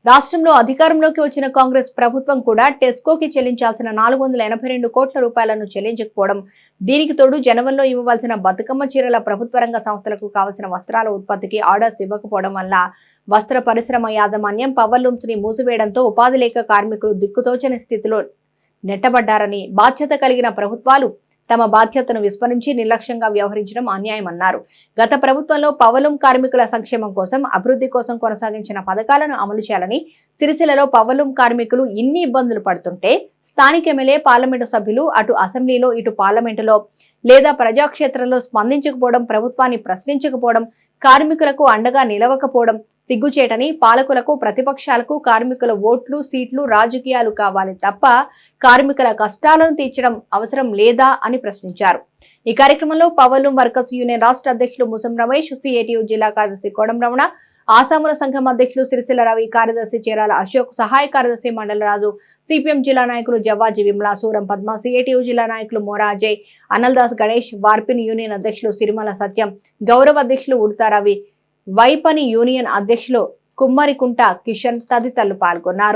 రాష్ట్రంలో అధికారంలోకి వచ్చిన కాంగ్రెస్ ప్రభుత్వం కూడా టెస్కోకి చెల్లించాల్సిన 482 కోట్ల రూపాయలను చెల్లించకపోవడం, దీనికి తోడు జనవరిలో ఇవ్వవలసిన బతుకమ్మ చీరల ప్రభుత్వ రంగ సంస్థలకు కావలసిన వస్త్రాల ఉత్పత్తికి ఆర్డర్స్ ఇవ్వకపోవడం వల్ల వస్త్ర పరిశ్రమ యాజమాన్యం పవర్ లూమ్స్ ని మూసివేయడంతో ఉపాధి లేక కార్మికులు దిక్కుతోచని స్థితిలో నెట్టబడ్డారని, బాధ్యత కలిగిన ప్రభుత్వాలు తమ బాధ్యతను విస్మరించి నిర్లక్ష్యంగా వ్యవహరించడం అన్యాయమన్నారు. గత ప్రభుత్వంలో పవర్లూమ్ కార్మికుల సంక్షేమం కోసం, అభివృద్ధి కోసం కొనసాగించిన పథకాలను అమలు చేయాలని, సిరిసిల్లలో పవర్లూమ్ కార్మికులు ఇన్ని ఇబ్బందులు పడుతుంటే స్థానిక ఎమ్మెల్యే, పార్లమెంటు సభ్యులు అటు అసెంబ్లీలో ఇటు పార్లమెంటులో లేదా ప్రజాక్షేత్రంలో స్పందించకపోవడం, ప్రభుత్వాన్ని ప్రశ్నించకపోవడం, కార్మికులకు అండగా నిలవకపోవడం సిగ్గుచేటని, పాలకులకు, ప్రతిపక్షాలకు కార్మికుల ఓట్లు, సీట్లు, రాజకీయాలు కావాలి తప్ప కార్మికుల కష్టాలను తీర్చడం అవసరం లేదా అని ప్రశ్నించారు. ఈ కార్యక్రమంలో పవర్లూమ్ వర్కర్స్ యూనియన్ రాష్ట్ర అధ్యక్షులు ముసం రమేష్, సిఐటియు జిల్లా కార్యదర్శి కోడం రమణ, ఆసాముల సంఘం అధ్యక్షులు సిరిసిల్ల రవి, కార్యదర్శి చీరాల అశోక్, సహాయ కార్యదర్శి మండలరాజు, సిపిఎం జిల్లా నాయకులు జవ్వాజీ విమల, సూరం పద్మ, సిఐటియు జిల్లా నాయకులు మోరా అజయ్, అన్నల్దాస్ గణేష్, వార్పిన్ యూనియన్ అధ్యక్షులు సిరిమల సత్యం, గౌరవ అధ్యక్షులు ఉడతా రవి, వైపని యూనియన్ అధ్యక్షులు కుమ్మరికుంట కిషన్ తదితరులు పాల్గొన్నారు.